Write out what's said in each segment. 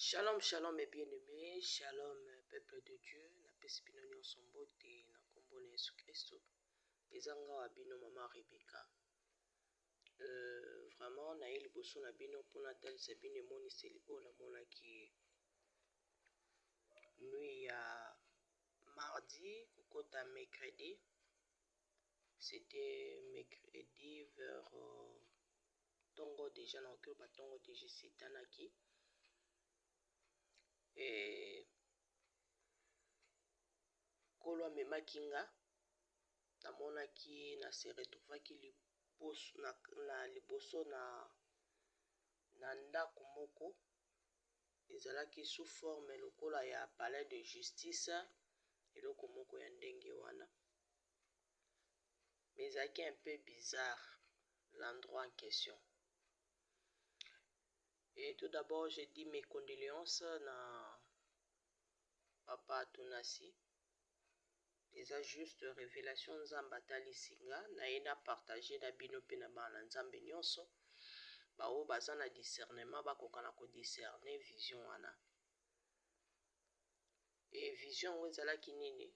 Shalom, shalom mes bien-aimés, shalom peuple de Dieu, na pesi bino nyonso mbote na kombo na Yesu Kristo. Ezanga wa bino mama Rebecca. Vraiment na ye liboso na bino pona talisa bino emoniseli oyo namonaki nuit ya mardi kokota mercredi. C'était mercredi vers tongo déjà na okelo batongo déjà sitanaki. Kolo amemaki nga namonaki na se retrouvaki liboso na ndako moko ezalaki sous forme lokola ya palais de justice eloko moko ya ndenge wana, mais ezalaki un peu bizarre l'endroit en question. Et tout d'abord je dis mes condoléances na papa Tunasi. Eza juste révélation nzambe atalisi nga na ye na partage na bino mpe na bana nzambe nyonso baoyo baza na discernement bakoka na kodiscerne vision wana. E vision yango ezalaki nini?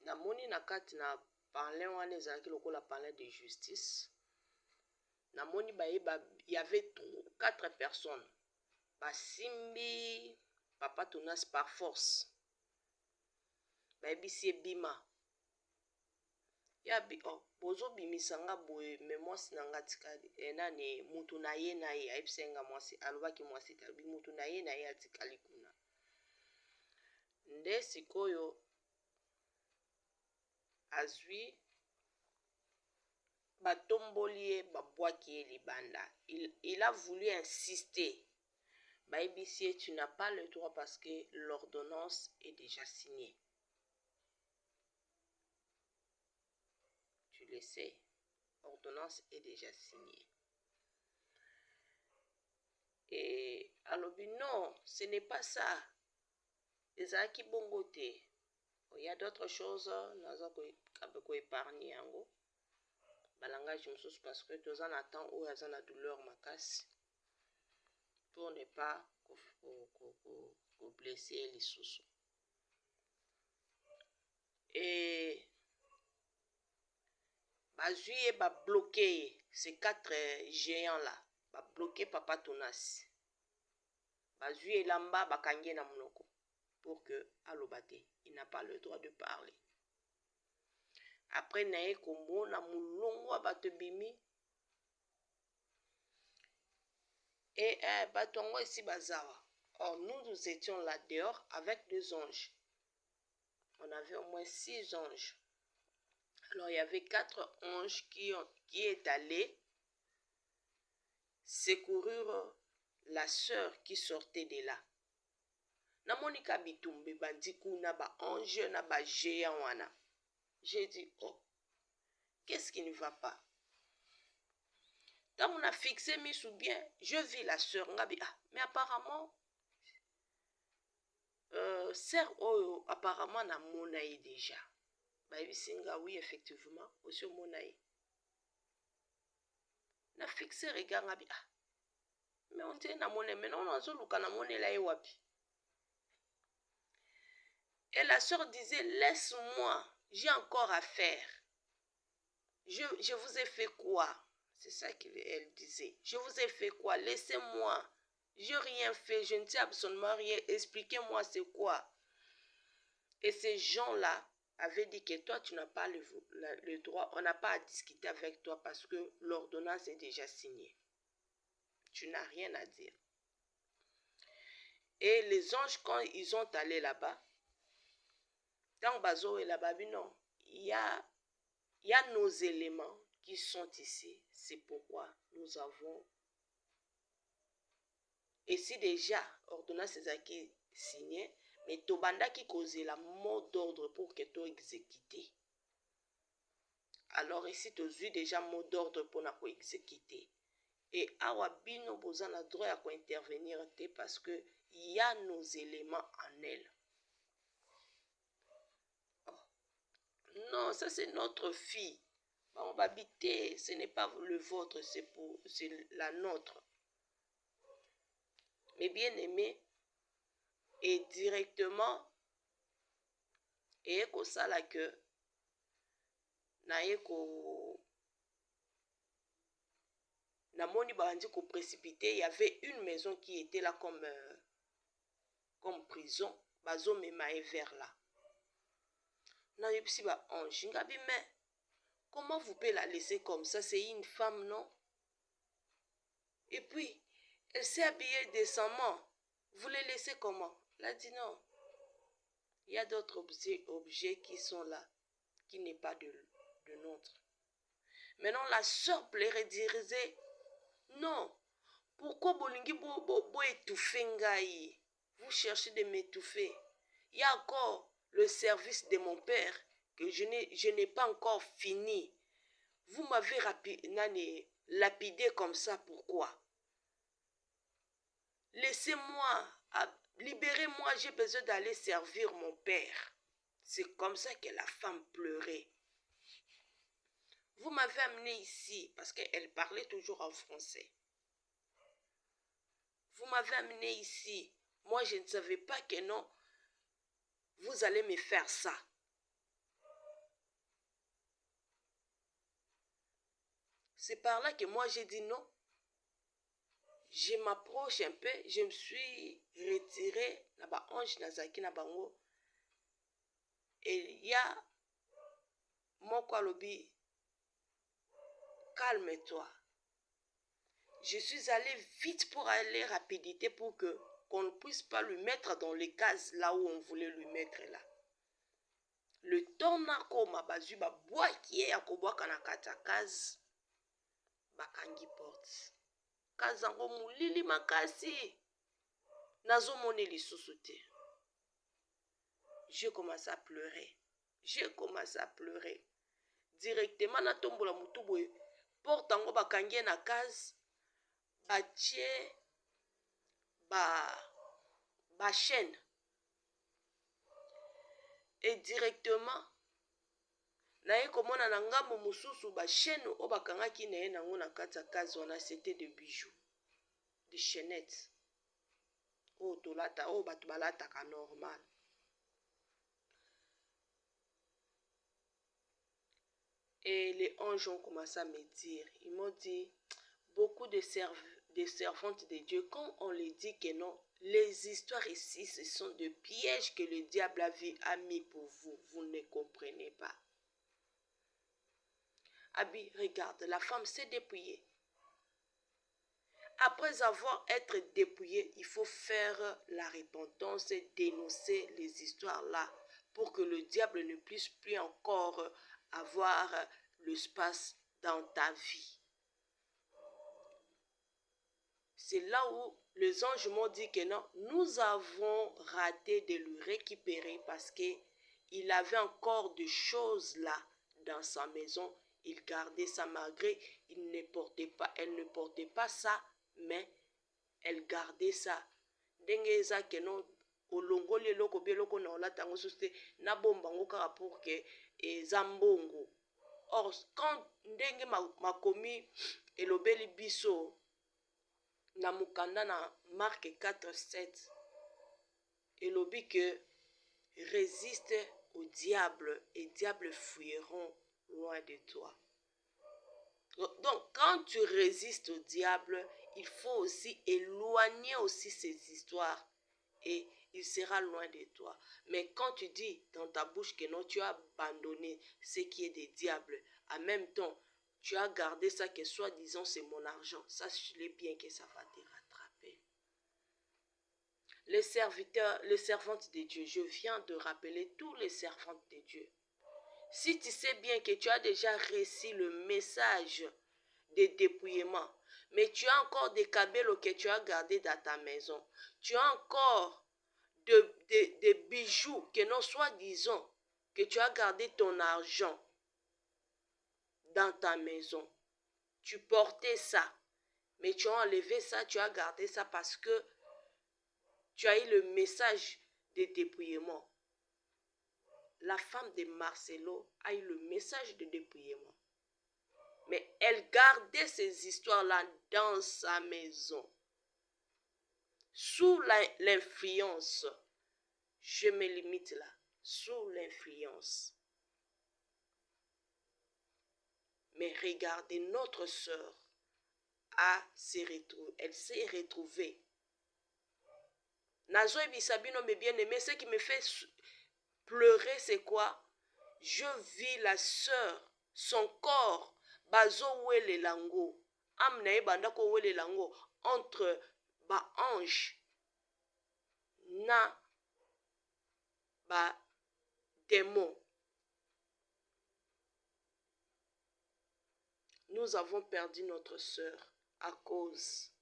Namoni na kati na parlin wana ezalaki lokola parlin de justice. Namoni y avait 4 personnes basimbi papa Tunas par force bayebisi ebima ya bozo bimisa nga boye me mwasi na nga tikali nani mutu na ye ayebisi nga mwasi alobaki mwasi talobi mutu na ye atikali kuna. Nde sikoyo azwi batomboli ye babwaki ye libanda. Il a voulu insister bayebisi ye tu n'as pas le droit parce que l'ordonnance est déjà signée. Tu le sais, l'ordonnance est déjà signée. Et alobi non, ce n'est pas ça. Ezalaki bongo te. Il y a d'autres choses, naza ko épargner yango. Balangage mosusu parce que toza na temps où yaza na douleur makasi. Pour ne pas blesser les sous. Et bazui ye ba bloqué ces 4 géants là, ba bloqué papa Tunas. Bazui elamba bakangie na monoko pour que alobate, il n'a pas le droit de parler. Après nae komona mulongwa bato bimi et batongo ici bazawa. Or nous étions là dehors avec 2 anges. On avait au moins 6 anges. Alors il y avait 4 anges qui est allé secourir la sœur qui sortait de là. Namonika bitumbe bandiku na ba ange na ba géant wana. J'ai dit oh, qu'est-ce qui ne va pas? Quand on a fixé mis sous bien, je vis la sœur ngabi mais apparemment sœur oyo apparemment na monaï déjà. Singa oui effectivement aussi monaï. Na fixé regard ngabi mais on dit na monaï mais non on zoluka na monaï la wapi. Et la sœur disait laisse-moi, j'ai encore à faire. Je vous ai fait quoi? C'est ça qu'elle disait. Je vous ai fait quoi? Laissez-moi. Je n'ai rien fait. Je ne sais absolument rien. Expliquez-moi c'est quoi. Et ces gens-là avaient dit que toi, tu n'as pas le droit. On n'a pas à discuter avec toi parce que l'ordonnance est déjà signée. Tu n'as rien à dire. Et les anges, quand ils sont allés là-bas, dans Bazo et là-bas, non, il y a nos éléments qui sont ici. C'est pourquoi nous avons... Et si déjà, ordonnance est signée, mais Tobanda qui cause la mot d'ordre pour que tu exécuté. Alors ici, tu as eu déjà mot d'ordre pour exécuter. Et Awabino Bozan a droit à intervenir parce que il y a nos éléments en elle. Oh. Non, ça c'est notre fille. On va habiter, ce n'est pas le vôtre, c'est la nôtre. mes bien-aimés, et directement, et kosala que naye ko namoni bandi ko précipité, il y avait une maison qui était là comme prison, bazo memaye vers là. Na yebisi ba ange ngabi, mais comment vous pouvez la laisser comme ça? C'est une femme, non? Et puis, elle s'est habillée décemment. Vous les laissez comment? Elle a dit non. Il y a d'autres objets qui sont là, qui n'est pas de nôtre. Maintenant, la sœur pleurait, disait, non, pourquoi bolingi bo étouffer ngai? Vous cherchez de m'étouffer. Il y a encore le service de mon père que je n'ai pas encore fini. Vous m'avez lapidé comme ça, pourquoi? Laissez-moi, libérez-moi, j'ai besoin d'aller servir mon père. C'est comme ça que la femme pleurait. Vous m'avez amené ici, parce qu'elle parlait toujours en français. Vous m'avez amené ici. Moi, je ne savais pas que non, vous allez me faire ça. C'est par là que moi, j'ai dit non. Je m'approche un peu, je me suis retirée. Naba ange nazaki na bango. Et il y a mon lobi, calme-toi. Je suis allée vite pour aller rapidité pour que qu'on ne puisse pas lui mettre dans les cases là où on voulait lui mettre là. Le temps n'a koma bazu ba bois qui est à koboa kanakata case bakangi porte. Kazango mulili makasi. Nazo mone lisusu te. J'ai commencé à pleurer. J'ai commencé à pleurer. Directement na tombola mutuboye. Porte ango bakangi na case. Batie ba chaîne. Et directement naye komona na ngambo mususu ba chaîne o bakangaki na ye nango na kati ya case wana, c'était de bijoux, de chaînettes. Oh tolata oh batu balataka normal. Et les anges ont commencé à me dire, ils m'ont dit, beaucoup de servantes de Dieu, quand on les dit que non, les histoires ici, ce sont des pièges que le diable a mis pour vous. Vous ne comprenez pas. Abi, regarde, la femme s'est dépouillée. Après avoir été dépouillée, il faut faire la repentance et dénoncer les histoires là pour que le diable ne puisse plus encore avoir l'espace dans ta vie. C'est là où les anges m'ont dit que non, nous avons raté de le récupérer parce qu'il avait encore des choses là dans sa maison. Il gardait ça malgré elle ne portait pas ça, mais elle gardait ça. Dengeza que non, olongo le loko bieloko na olata ngo soste na bomba ngo kaka pour que zambongo. Or quand ndenge makomi elobeli biso na mukanda na Marc 4:7 elobi que résiste au diable et diable fuiront loin de toi. Donc quand tu résistes au diable, il faut aussi éloigner aussi ces histoires et il sera loin de toi. Mais quand tu dis dans ta bouche que non, tu as abandonné ce qui est des diables, en même temps, tu as gardé ça que soi-disant c'est mon argent, sache-le bien que ça va te rattraper. Les serviteurs, les servantes de Dieu, je viens de rappeler tous les servantes de Dieu. Si tu sais bien que tu as déjà reçu le message de dépouillement, mais tu as encore des cabellos que tu as gardés dans ta maison, tu as encore des bijoux que non soi-disant que tu as gardé ton argent dans ta maison, tu portais ça, mais tu as enlevé ça, tu as gardé ça parce que tu as eu le message de dépouillement. La femme de Marcelo a eu le message de dépouillement. Mais elle gardait ces histoires-là dans sa maison. sous l'influence. Je me limite là, sous l'influence. Mais regardez, notre sœur elle s'est retrouvée. Nazo et Bisabino, mes bien-aimés, ce qui me fait pleurer, c'est quoi? Je vis la sœur, son corps, bazo wele lango, amna e bandako wele lango, entre ba ange, na ba démon. Nous avons perdu notre sœur à cause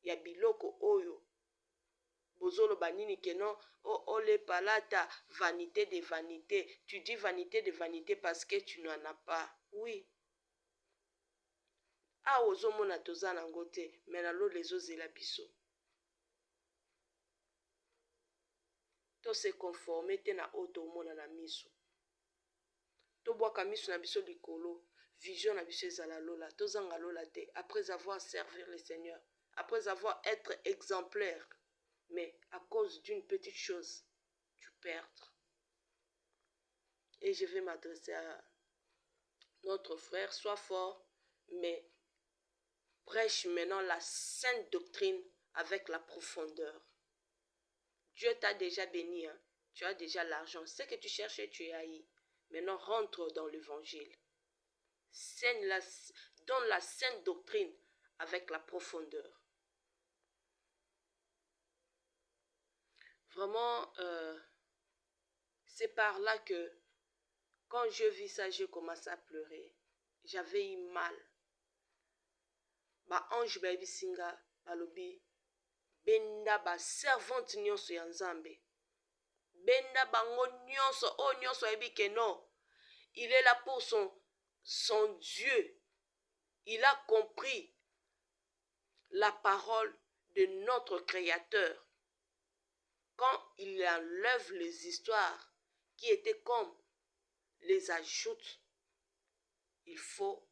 ya biloko oyo. Bozolo banini que non, oh les palata, vanité de vanité. Tu dis vanité de vanité parce que tu n'en as pas. Oui. Ah, ozomona toza nango te, mais nalo lezo zela biso. To se conformer te na oto omona na miso. To boaka miso na biso likolo, vision na biso ezala lola, tozanga lola te, après avoir servi le Seigneur, après avoir être exemplaire. Mais à cause d'une petite chose, tu perds. Et je vais m'adresser à notre frère, sois fort, mais prêche maintenant la sainte doctrine avec la profondeur. Dieu t'a déjà béni, hein? Tu as déjà l'argent. Ce que tu cherchais, tu es haï. Maintenant, rentre dans l'évangile. Donne la sainte doctrine avec la profondeur. Vraiment, c'est par là que quand je vis ça, je commence à pleurer. J'avais eu mal. Ba ange ba bisinga balobi benda ba servante nyonso ya Nzambe. Benda bango nyonso o nyonso ebi que non. Il est là pour son Dieu. Il a compris la parole de notre Créateur. Quand il enlève les histoires qui étaient comme les ajoute, il faut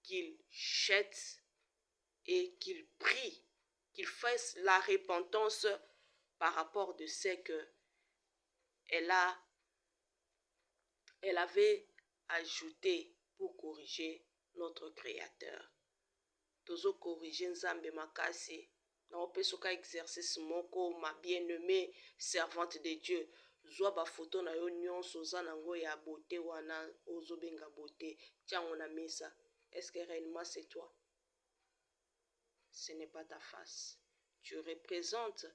qu'il jette et qu'il prie, qu'il fasse la repentance par rapport de ce que elle avait ajouté pour corriger notre Créateur. Tozo corriger Nzambe makasi. Na opesoka exercice moko ma bien-aimée servante de Dieu. Zwa ba photo na yo nyonso za nango ya beauté wana ozobenga beauté. Tiens on a mis ça. Est-ce que réellement c'est toi? Ce n'est pas ta face. Tu représentes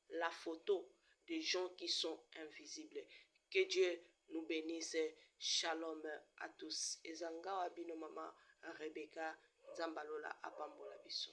la photo des gens qui sont invisibles. Que Dieu nous bénisse. Shalom à tous. Ezanga wabino mama Rebecca Zambalola apambola biso.